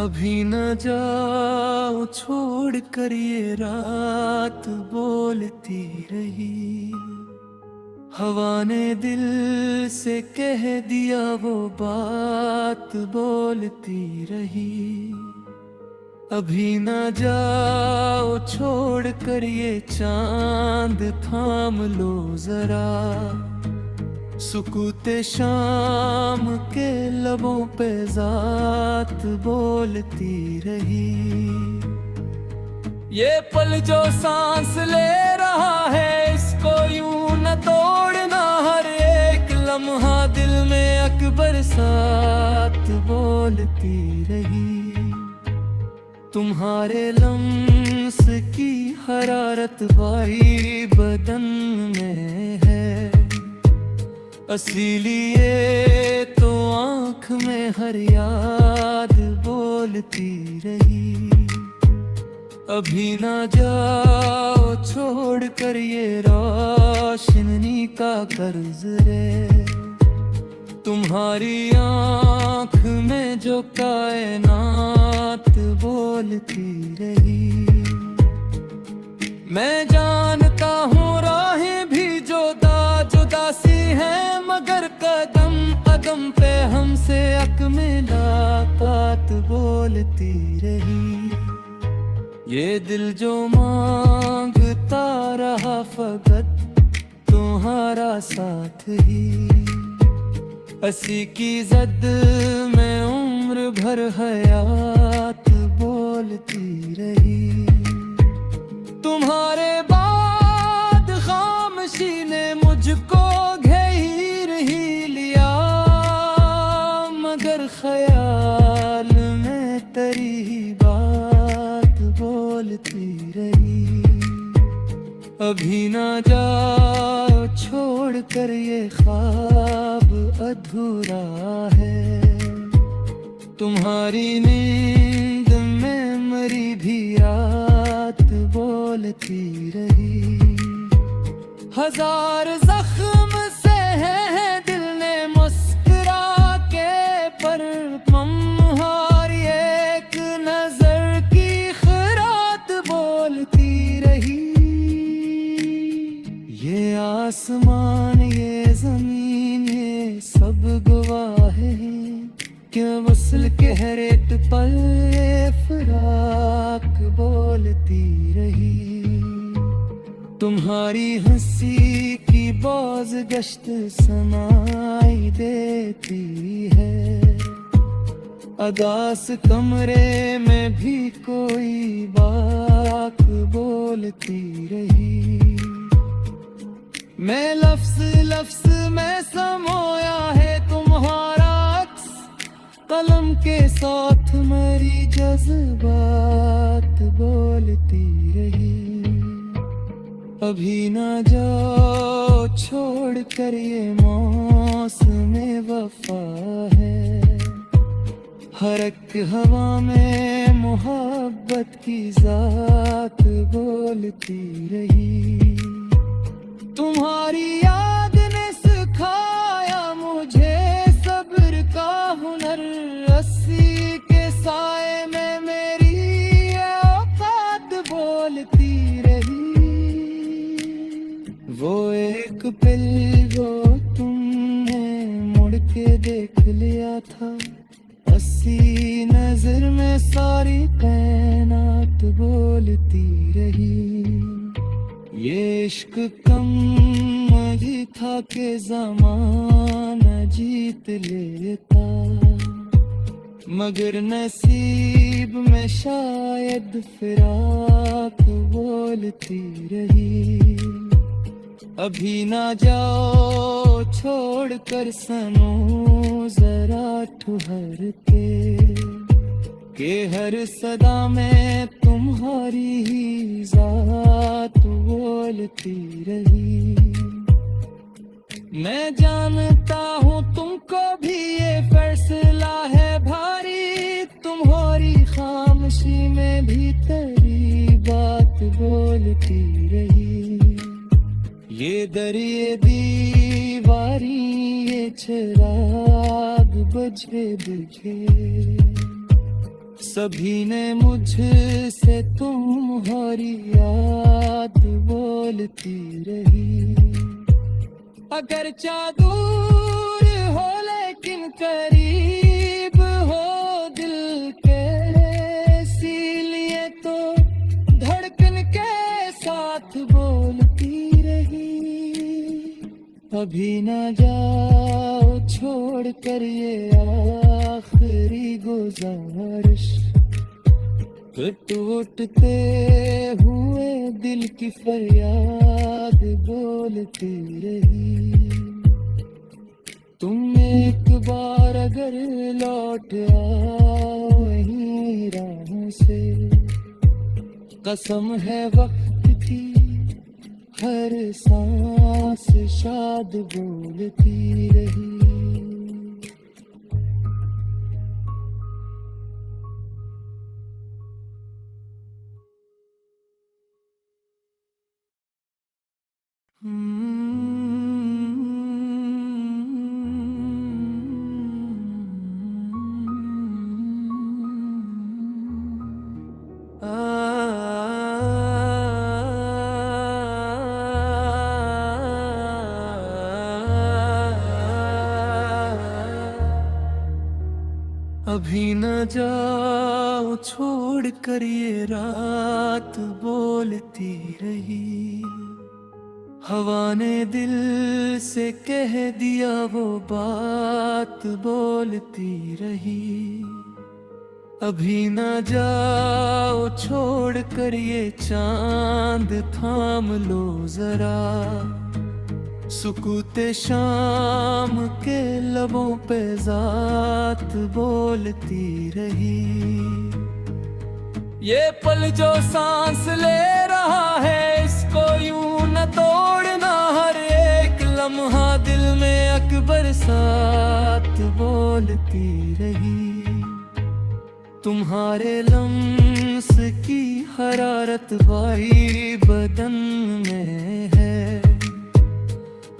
अभी न जाओ छोड़ कर ये रात बोलती रही। हवा ने दिल से कह दिया वो बात बोलती रही। अभी न जाओ छोड़ कर ये चांद थाम लो जरा। सुकूते शाम के लबों पे जात बोलती रही। ये पल जो सांस ले रहा है इसको यूं न तोड़ना। हर एक लम्हा दिल में अकबर साथ बोलती रही। तुम्हारे लम्स की हरारत भाई बदन में है। इसीलिए तो आँख में हर याद बोलती रही। अभी ना जाओ छोड़ कर ये रोशनी का कर्ज रे। तुम्हारी आँख में जो कायनात बोलती रही। मैं जानता हूँ राहें भी जुदा जुदा सी हैं, मगर कदम कदम पे हमसे अक मुलाकात बोलती रही। ये दिल जो मांगता रहा फकत तुम्हारा साथ ही। असी की जद में उम्र भर हयात बोलती रही। तुम्हारे बाद खामोशी ने मुझको घेर ही लिया, मगर ख्याल में तेरी ही बात बोलती रही। अभी ना जाओ छोड़ कर ये ख्वाब अधूरा है। तुम्हारी नींद में मरी भी रात बोलती रही। हजार जख्म से है दिल ने मुस्कुरा के, पर तुम्हारी एक नजर की खरात बोलती रही। ये आसमान ये जमीन ये सब गवाह हैं कि वसल के हर एक पल फराक बोलती रही। तुम्हारी हंसी की बाज गश्त सुनाई देती है। अदास कमरे में भी कोई बात बोलती रही। मैं लफ्ज लफ्ज में समोया है तुम्हारा अक्स, कलम के साथ मेरी जज्बात बोलती रही। अभी ना जाओ छोड़ कर ये मौसम वफा है। हर एक हवा में मोहब्बत की जात बोलती रही। तुम्हारी याद ने सिखाया मुझे सब्र का हुनर। रस्सी के साए में मेरी औकात बोलती रही। वो एक पल वो तुमने मुड़ के देख लिया था। अस्सी नजर में सारी कायनात बोलती रही। ये इश्क कम ही था कि ज़माना जीत लेता, मगर नसीब में शायद फिराक बोलती रही। अभी ना जाओ छोड़ कर सनो जरा ठहर के हर सदा में तुम्हारी ही जात बोलती रही। मैं जानता हूँ तुमको भी ये फैसला है भारी। तुम्हारी खामोशी में भी तेरी बात बोलती रही। ये दरिए दीवारी ये चिराग बुझे बुझे, सभी ने मुझसे तुम्हारी याद बोलती रही। अगर दूर हो लेकिन करीब हो दिल के, इसीलिए तो धड़कन के साथ बोलती रही। अभी न जाओ छोड़ कर ये आखिरी गुजारिश, टूटते हुए दिल की फरियाद बोलती रही। तुम एक बार अगर लौट आओ वहीं राहों से, कसम है वक्त की हर सांस शाद बोलती रही। अभी न जाओ छोड़ कर ये रात बोलती रही। हवा ने दिल से कह दिया वो बात बोलती रही। अभी न जाओ छोड़ कर ये चांद थाम लो जरा, सुकूते शाम के लबों पे जात बोलती रही। ये पल जो सांस ले रहा है इसको यूं न तोड़ना, हर एक लम्हा दिल में अकबर साथ बोलती रही। तुम्हारे लम्स की हरारत भाई बदन में है,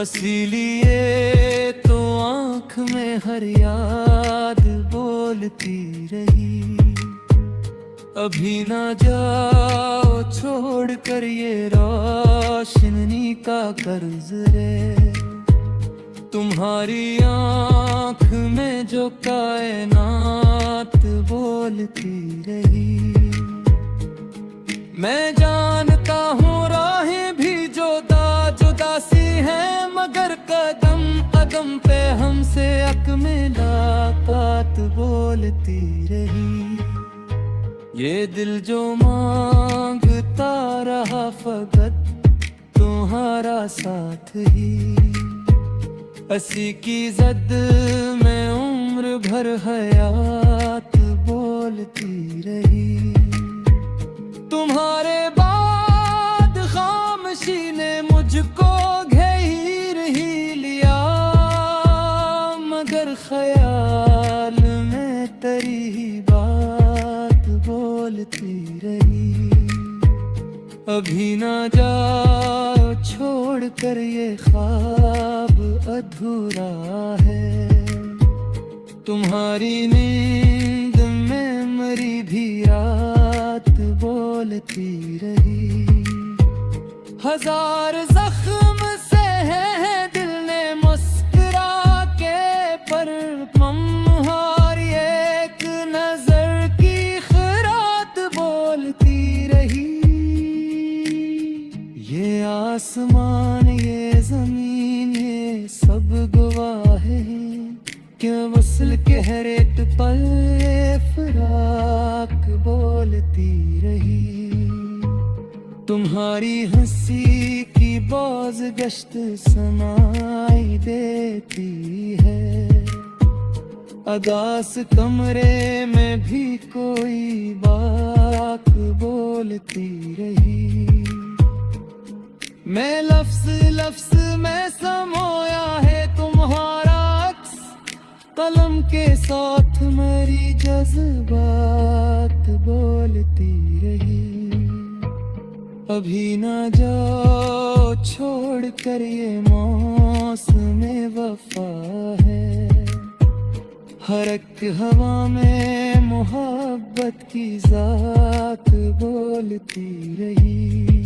इसीलिए तो आँख में हर याद बोलती रही। अभी ना जाओ छोड़ कर ये रोशनी का कर्ज रे, तुम्हारी आँख में जो कायनात बोलती रही। मैं जानता हूँ राहें भी जुदा जुदा सी हैं, मगर कदम कदम पे हमसे अक मुलाकात बोलती रही। ये दिल जो मांगता रहा फकत तुम्हारा साथ ही, असी की जद में उम्र भर हयात बोलती रही। तुम्हारे बाद खामोशी ने मुझको घेर ही लिया, मगर ख्याल में तेरी ही बात बोलती रही। अभी ना जाओ छोड़ कर ये ख्वाब अधूरा है, तुम्हारी नींद में मरी भी रात बोलती रही। हजार जख्म से है दिल ने मुस्कुरा के, पर तुम्हारी एक नजर की खरात बोलती रही। ये आसमान ये जमीन ये सब गवाह हैं, क्यों वसल के हर एक पल फराक बोलती रही। तुम्हारी हंसी की बाज गश्त सुनाई देती है, अदास कमरे में भी कोई बात बोलती रही। मैं लफ्ज लफ्ज में समोया है तुम्हारा अक्स, कलम के साथ मेरी जज्बात बोलती रही। अभी ना जाओ छोड़ कर ये मौसम वफा है, हर एक हवा में मोहब्बत की जात बोलती रही।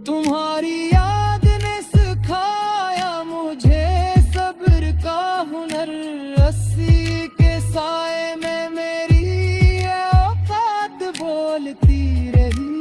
तुम्हारी याद ने सिखाया मुझे सब्र का हुनर, रस्सी के साए में मेरी ये औकात बोलती रही।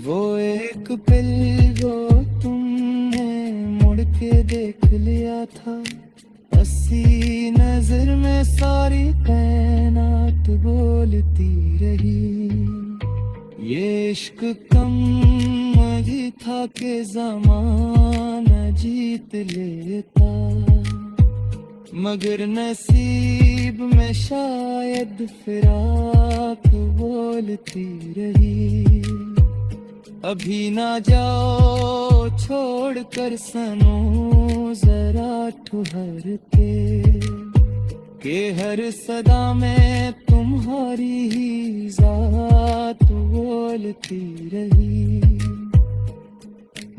वो एक पल जो तुमने मुड़ के देख लिया था, हंसी नजर में सारी कायनात बोलती रही। ये इश्क कम ही था कि ज़माना जीत लेता, मगर नसीब में शायद फिराक बोलती रही। अभी ना जाओ छोड़ कर सनो जरा ठहर के हर सदा में तुम्हारी ही जात बोलती रही।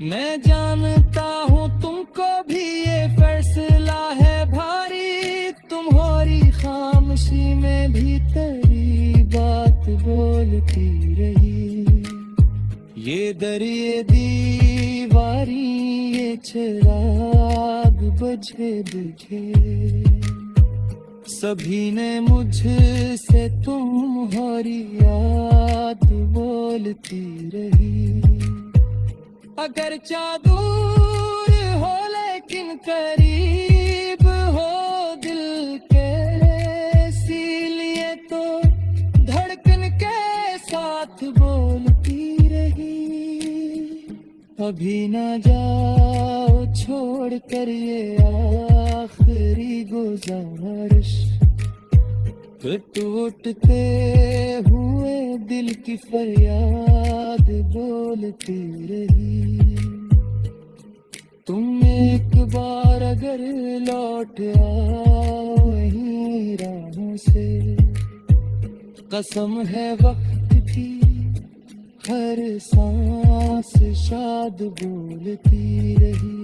मैं जानता हूँ तुमको भी ये फैसला है भारी, तुम्हारी खामोशी में भी तेरी बात बोलती रही। ये दरिए दीवारी ये चिराग बुझे बुझे, सभी ने मुझसे तुम्हारी याद बोलती रही। अगर दूर हो लेकिन करीब हो दिल के, इसीलिए तो धड़कन के साथ बोलती रही। अभी न जाओ छोड़ कर ये आखिरी गुजारिश, टूटते हुए दिल की फरियाद बोलती रही। तुम एक बार अगर लौट आओ वहीं राहों से, कसम है वक्त भी हर सांस शाद बोलती रही।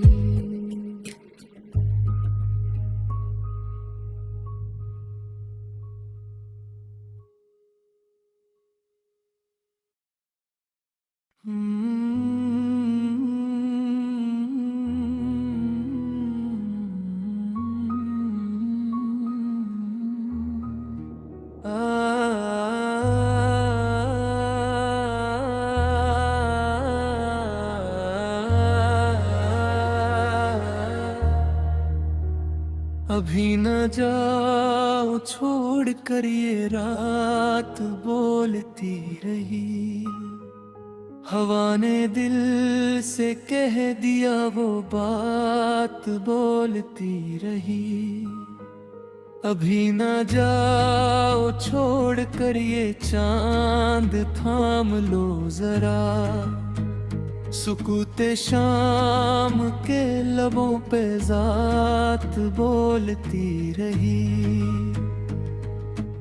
अभी न जाओ छोड़ कर ये रात बोलती रही। हवा ने दिल से कह दिया वो बात बोलती रही। अभी न जाओ छोड़ कर ये चांद थाम लो जरा, सुकूते शाम के लबों पे जात बोलती रही।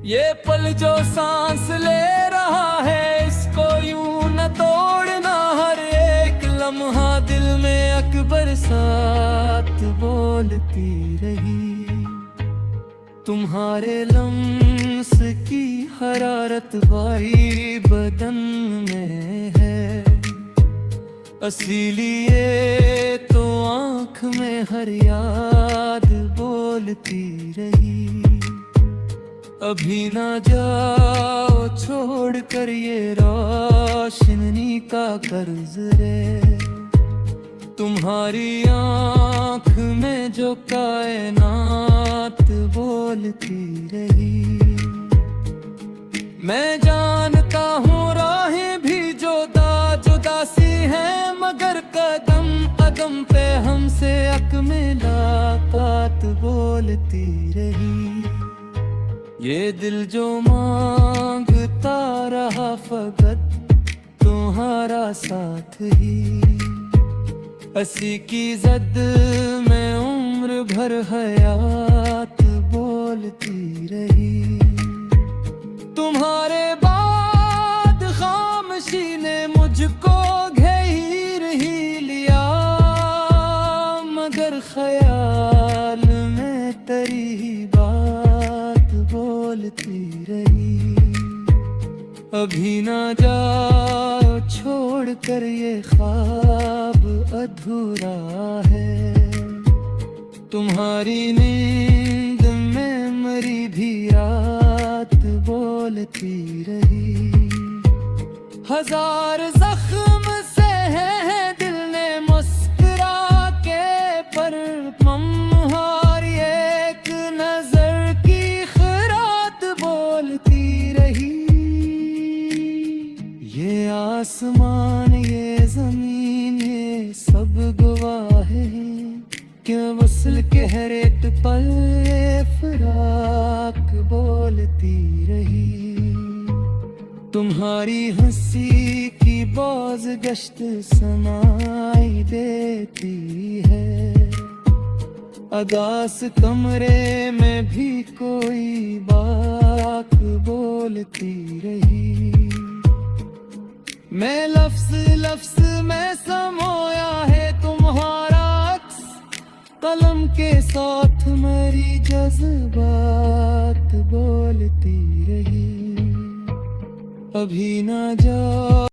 ये पल जो सांस ले रहा है इसको यूं न तोड़ना, हर एक लम्हा दिल में अकबर साथ बोलती रही। तुम्हारे लम्स की हरारत भाई बदन में है, इसीलिए तो आँख में हर याद बोलती रही। अभी ना जाओ छोड़ कर ये रोशनी का कर्ज रे, तुम्हारी आँख में जो कायनात बोलती रही। मैं जानता हूँ राहें भी जुदा जुदा सी हैं, मगर कदम कदम पे हमसे अक मुलाकात बोलती रही। ये दिल जो मांगता रहा फकत तुम्हारा साथ ही, हंसी की जद में उम्र भर हयात बोलती रही। तुम्हारे बाद खामोशी ने मुझको घेर ही लिया, मगर ख्याल में तेरी बोलती रही। अभी ना जाओ छोड़ कर ये ख्वाब अधूरा है, तुम्हारी नींद में मरी भी रात बोलती रही। हजार जख्म से है दिल ने मुस्कुरा के, पर मम्हार एक नजर की खरात बोलती रही। ये आसमान ये जमीन ये सब गवाह हैं, क्यों वसल के हर एक पल ये फराक बोलती रही। तुम्हारी हंसी की बाज गश्त सुनाई देती है, अदास कमरे में भी कोई बात बोलती रही। मैं लफ्ज लफ्ज में समोया है तुम्हारा अक्स, कलम के साथ मेरी जज्बात बोलती रही। अभी ना जाओ